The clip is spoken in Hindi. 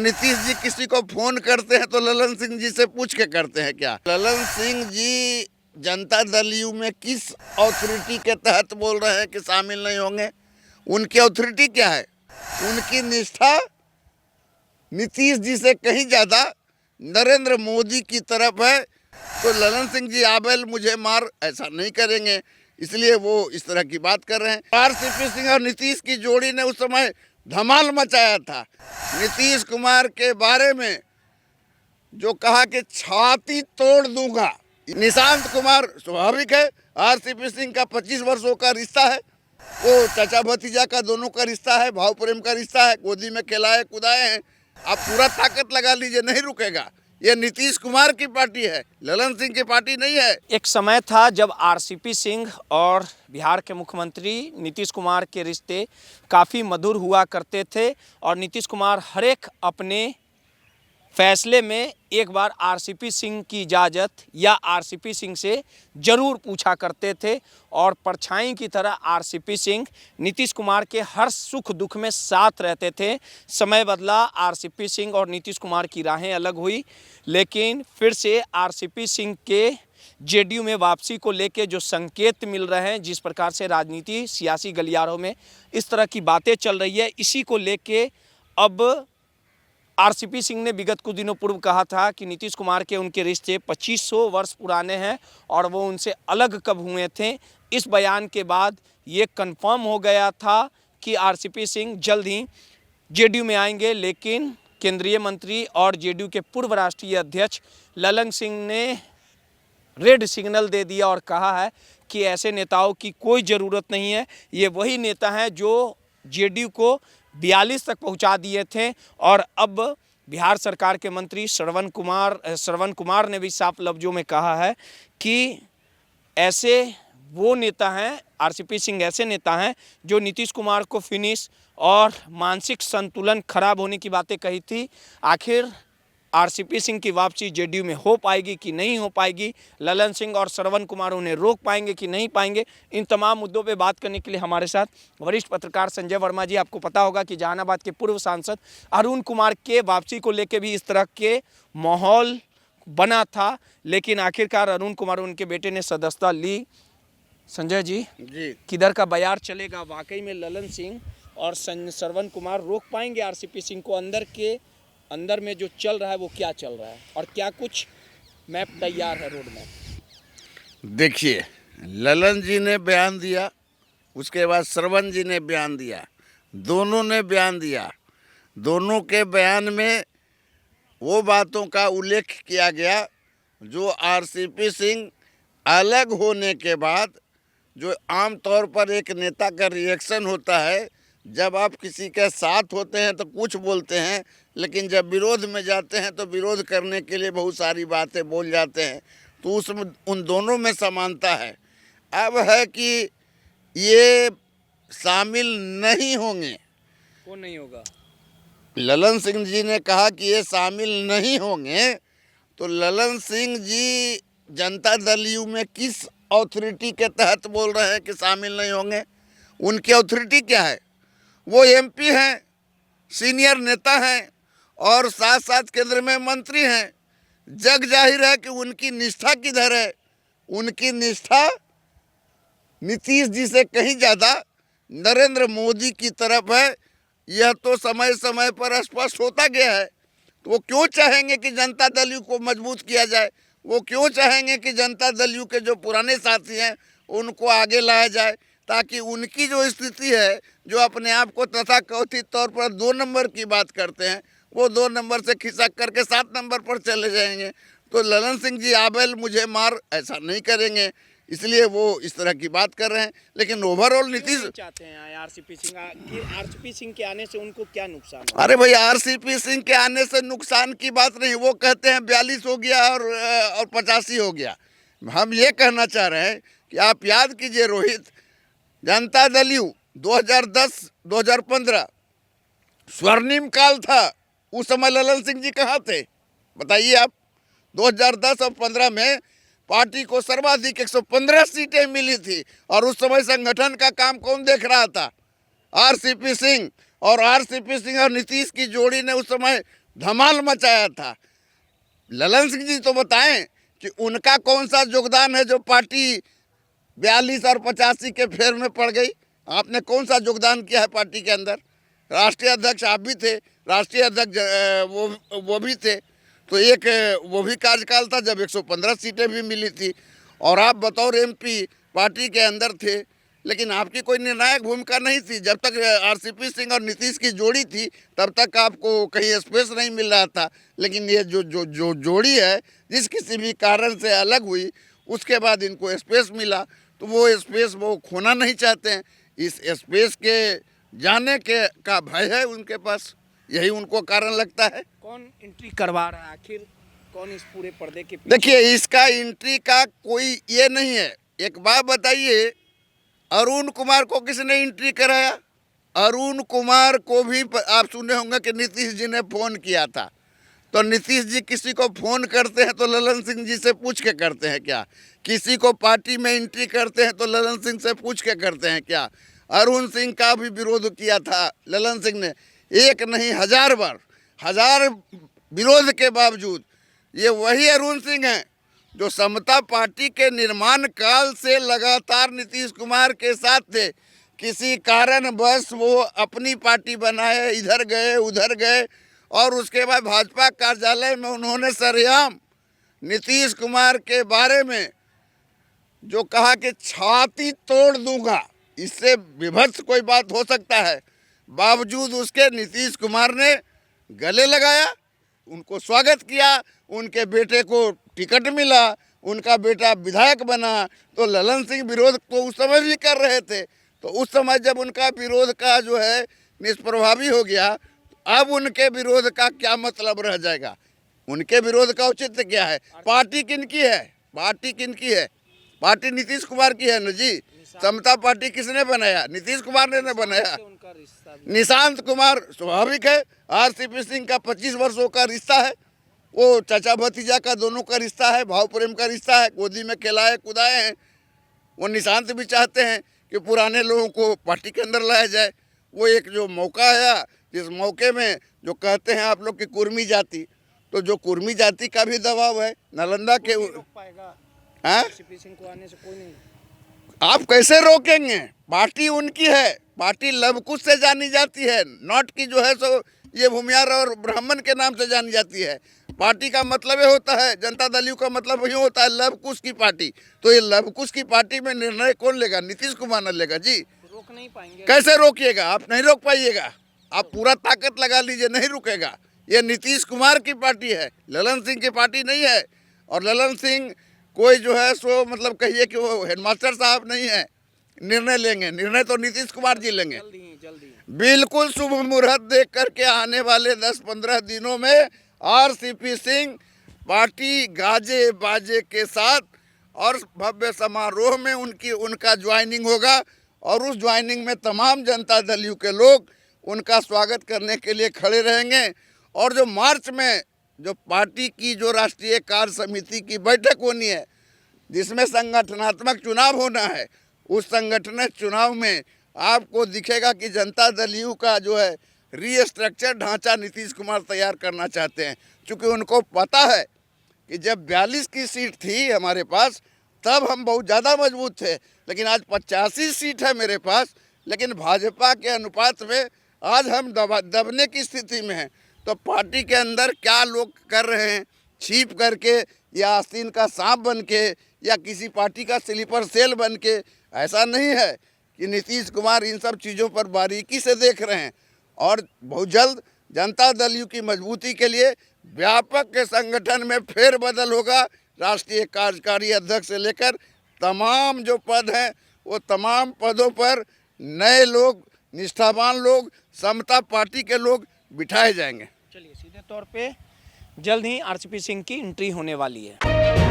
नीतीश जी किसी को फोन करते हैं तो ललन सिंह जी से पूछ के करते हैं क्या? ललन सिंह जी जनता दल यू में किस अथॉरिटी के तहत बोल रहे हैं कि शामिल नहीं होंगे? उनकी अथॉरिटी क्या है? उनकी निष्ठा नीतीश जी से कहीं ज्यादा नरेंद्र मोदी की तरफ है। तो ललन सिंह जी आबेल मुझे मार ऐसा नहीं करेंगे, इसलिए वो इस तरह की बात कर रहे हैं। आरसीपी सिंह और नीतीश की जोड़ी ने उस समय धमाल मचाया था। नीतीश कुमार के बारे में जो कहा कि छाती तोड़ दूंगा। निशांत कुमार स्वाभाविक है, आरसीपी सिंह का 25 वर्षों का रिश्ता है, वो चाचा भतीजा का दोनों का रिश्ता है, भाव प्रेम का रिश्ता है, गोदी में खिलाए कुदाए हैं। आप पूरा ताकत लगा लीजिए, नहीं रुकेगा। ये नीतीश कुमार की पार्टी है, ललन सिंह की पार्टी नहीं है। एक समय था जब आरसीपी सिंह और बिहार के मुख्यमंत्री नीतीश कुमार के रिश्ते काफ़ी मधुर हुआ करते थे और नीतीश कुमार हर एक अपने फैसले में एक बार आरसीपी सिंह की इजाज़त या आरसीपी सिंह से ज़रूर पूछा करते थे और परछाई की तरह आरसीपी सिंह नीतीश कुमार के हर सुख दुख में साथ रहते थे। समय बदला, आरसीपी सिंह और नीतीश कुमार की राहें अलग हुई, लेकिन फिर से आरसीपी सिंह के जेडीयू में वापसी को लेके जो संकेत मिल रहे हैं, जिस प्रकार से राजनीति सियासी गलियारों में इस तरह की बातें चल रही है, इसी को लेके अब आरसीपी सिंह ने विगत कुछ दिनों पूर्व कहा था कि नीतीश कुमार के उनके रिश्ते 2500 वर्ष पुराने हैं और वो उनसे अलग कब हुए थे। इस बयान के बाद ये कंफर्म हो गया था कि आरसीपी सिंह जल्द ही जेडीयू में आएंगे, लेकिन केंद्रीय मंत्री और जेडीयू के पूर्व राष्ट्रीय अध्यक्ष ललन सिंह ने रेड सिग्नल दे दिया और कहा है कि ऐसे नेताओं की कोई ज़रूरत नहीं है। ये वही नेता हैं जो जेडीयू को 42 तक पहुंचा दिए थे और अब बिहार सरकार के मंत्री श्रवण कुमार ने भी साफ लफ्जों में कहा है कि ऐसे वो नेता हैं, आरसीपी सिंह ऐसे नेता हैं जो नीतीश कुमार को फिनिश और मानसिक संतुलन खराब होने की बातें कही थी। आखिर आरसीपी सिंह की वापसी जेडीयू में हो पाएगी कि नहीं हो पाएगी, ललन सिंह और श्रवण कुमार उन्हें रोक पाएंगे कि नहीं पाएंगे, इन तमाम मुद्दों पे बात करने के लिए हमारे साथ वरिष्ठ पत्रकार संजय वर्मा जी। आपको पता होगा कि जहानाबाद के पूर्व सांसद अरुण कुमार के वापसी को लेकर भी इस तरह के माहौल बना था, लेकिन आखिरकार अरुण कुमार उनके बेटे ने सदस्यता ली। संजय जी किधर का बयार चलेगा? वाकई में ललन सिंह और श्रवण कुमार रोक पाएंगे आरसीपी सिंह को? अंदर में जो चल रहा है वो क्या चल रहा है और क्या कुछ मैप तैयार है, रोड मैप? देखिए, ललन जी ने बयान दिया, उसके बाद श्रवण जी ने बयान दिया, दोनों ने बयान दिया। दोनों के बयान में वो बातों का उल्लेख किया गया जो आरसीपी सिंह अलग होने के बाद जो आम तौर पर एक नेता का रिएक्शन होता है। जब आप किसी के साथ होते हैं तो कुछ बोलते हैं, लेकिन जब विरोध में जाते हैं तो विरोध करने के लिए बहुत सारी बातें बोल जाते हैं। तो उसमें उन दोनों में समानता है। अब है कि ये शामिल नहीं होंगे। कौन नहीं होगा? ललन सिंह जी ने कहा कि ये शामिल नहीं होंगे। तो ललन सिंह जी जनता दल यू में किस अथॉरिटी के तहत बोल रहे हैं कि शामिल नहीं होंगे? उनकी अथॉरिटी क्या है? वो एमपी हैं, सीनियर नेता हैं और साथ साथ केंद्र में मंत्री हैं। जग जाहिर है कि उनकी निष्ठा किधर है? उनकी निष्ठा नीतीश जी से कहीं ज़्यादा नरेंद्र मोदी की तरफ है। यह तो समय समय पर स्पष्ट होता गया है। तो वो क्यों चाहेंगे कि जनता दल यू को मजबूत किया जाए? वो क्यों चाहेंगे कि जनता दल यू के जो पुराने साथी हैं उनको आगे लाया जाए, ताकि उनकी जो स्थिति है, जो अपने आप को तथाकथित तौर पर 2 नंबर की बात करते हैं, वो 2 नंबर से खिसक करके 7 नंबर पर चले जाएंगे। तो ललन सिंह जी आबेल मुझे मार ऐसा नहीं करेंगे, इसलिए वो इस तरह की बात कर रहे हैं। लेकिन ओवरऑल नीतीश चाहते हैं आरसीपी सिंह के आने से उनको क्या नुकसान? अरे भाई, आरसीपी सिंह के आने से नुकसान की बात नहीं। वो कहते हैं 42 हो गया और 85 हो गया। हम ये कहना चाह रहे हैं कि आप याद कीजिए रोहित, जनता दल यू 2010-2015 स्वर्णिम काल था। उस समय ललन सिंह जी कहाँ थे बताइए आप? 2010 और 15 में पार्टी को सर्वाधिक 115 सीटें मिली थी और उस समय संगठन का काम कौन देख रहा था? आरसीपी सिंह। और आरसीपी सिंह और नीतीश की जोड़ी ने उस समय धमाल मचाया था। ललन सिंह जी तो बताएं कि उनका कौन सा योगदान है जो पार्टी 42 और 85 के फेर में पड़ गई। आपने कौन सा योगदान किया है पार्टी के अंदर? राष्ट्रीय अध्यक्ष आप भी थे, राष्ट्रीय अध्यक्ष वो भी थे, तो एक वो भी कार्यकाल था जब 115 सीटें भी मिली थी और आप बतौर एमपी पार्टी के अंदर थे, लेकिन आपकी कोई निर्णायक भूमिका नहीं थी। जब तक आरसीपी सिंह और नीतीश की जोड़ी थी तब तक आपको कहीं स्पेस नहीं मिल रहा था, लेकिन ये जो जोड़ी है जिस किसी भी कारण से अलग हुई उसके बाद इनको स्पेस मिला, तो वो स्पेस वो खोना नहीं चाहते हैं। इस स्पेस के जाने के का भय है उनके पास, यही उनको कारण लगता है। कौन एंट्री करवा रहा है आखिर, कौन इस पूरे पर्दे के पीछे? देखिए, इसका एंट्री का कोई ये नहीं है। एक बात बताइए, अरुण कुमार को किसने एंट्री कराया? अरुण कुमार को भी आप सुने होंगे कि नीतीश जी ने फोन किया था। तो नीतीश जी किसी को फोन करते हैं तो ललन सिंह जी से पूछ के करते हैं क्या? किसी को पार्टी में एंट्री करते हैं तो ललन सिंह से पूछ के करते हैं क्या? अरुण सिंह का भी विरोध किया था ललन सिंह ने, एक नहीं 1000 बार, 1000 विरोध के बावजूद। ये वही अरुण सिंह हैं जो समता पार्टी के निर्माण काल से लगातार नीतीश कुमार के साथ थे। किसी कारणवश वो अपनी पार्टी बनाए, इधर गए उधर गए, और उसके बाद भाजपा कार्यालय में उन्होंने सरेआम नीतीश कुमार के बारे में जो कहा कि छाती तोड़ दूंगा, इससे विभत्स कोई बात हो सकता है, बावजूद उसके नीतीश कुमार ने गले लगाया, उनको स्वागत किया, उनके बेटे को टिकट मिला, उनका बेटा विधायक बना। तो ललन सिंह विरोध तो उस समय भी कर रहे थे, तो उस समय जब उनका विरोध का जो है निष्प्रभावी हो गया, अब उनके विरोध का क्या मतलब रह जाएगा? उनके विरोध का औचित्य क्या है? पार्टी किनकी है? पार्टी किनकी है? पार्टी नीतीश कुमार की है ना जी। समता पार्टी किसने बनाया? नीतीश कुमार ने बनाया। निशांत कुमार स्वाभाविक है, आरसीपी सिंह का 25 वर्षों का रिश्ता है, वो चाचा भतीजा का दोनों का रिश्ता है, भाव प्रेम का रिश्ता है, गोदी में खिलाए कुदाए हैं। वो निशांत भी चाहते हैं कि पुराने लोगों को पार्टी के अंदर लाया जाए। वो एक जो मौका आया, जिस मौके में जो कहते हैं आप लोग की कुर्मी जाति, तो जो कुर्मी जाति का भी दबाव है नालंदा के। आरसीपी सिंह को आने से कोई नहीं। आप कैसे रोकेंगे? पार्टी उनकी है, पार्टी लवकुश से जानी जाती है, नॉट की जो है सो ये भूमियार और ब्राह्मण के नाम से जानी जाती है। पार्टी का मतलब ये होता है, जनता दल यू का मतलब वही होता है लवकुश की पार्टी। तो ये लवकुश की पार्टी में निर्णय कौन लेगा? नीतीश कुमार न लेगा जी। रोक नहीं पाएंगे। कैसे रोकिएगा? आप नहीं रोक पाइएगा, आप पूरा ताकत लगा लीजिए, नहीं रुकेगा। ये नीतीश कुमार की पार्टी है, ललन सिंह की पार्टी नहीं है। और ललन सिंह कोई जो है सो मतलब कहिए कि वो हेडमास्टर साहब नहीं है, निर्णय लेंगे, निर्णय तो नीतीश कुमार जी लेंगे। जल्दी बिल्कुल शुभ मुहूर्त देख करके आने वाले 10-15 दिनों में आरसीपी सिंह पार्टी गाजे बाजे के साथ और भव्य समारोह में उनका ज्वाइनिंग होगा, और उस ज्वाइनिंग में तमाम जनता दल यू के लोग उनका स्वागत करने के लिए खड़े रहेंगे। और जो मार्च में जो पार्टी की जो राष्ट्रीय कार्य समिति की बैठक होनी है, जिसमें संगठनात्मक चुनाव होना है, उस संगठन चुनाव में आपको दिखेगा कि जनता दल यू का जो है रीस्ट्रक्चर ढांचा नीतीश कुमार तैयार करना चाहते हैं। क्योंकि उनको पता है कि जब 42 की सीट थी हमारे पास तब हम बहुत ज़्यादा मजबूत थे, लेकिन आज 85 सीट है मेरे पास, लेकिन भाजपा के अनुपात में आज हम दबने की स्थिति में हैं। तो पार्टी के अंदर क्या लोग कर रहे हैं, छिप करके या आस्तीन का सांप बन के या किसी पार्टी का स्लीपर सेल बन के, ऐसा नहीं है कि नीतीश कुमार इन सब चीज़ों पर बारीकी से देख रहे हैं। और बहुत जल्द जनता दल यू की मजबूती के लिए व्यापक के संगठन में फेरबदल होगा। राष्ट्रीय कार्यकारी अध्यक्ष से लेकर तमाम जो पद हैं, वो तमाम पदों पर नए लोग, निष्ठावान लोग, समता पार्टी के लोग बिठाए जाएंगे। चलिए, सीधे तौर पे जल्द ही आरसीपी सिंह की एंट्री होने वाली है।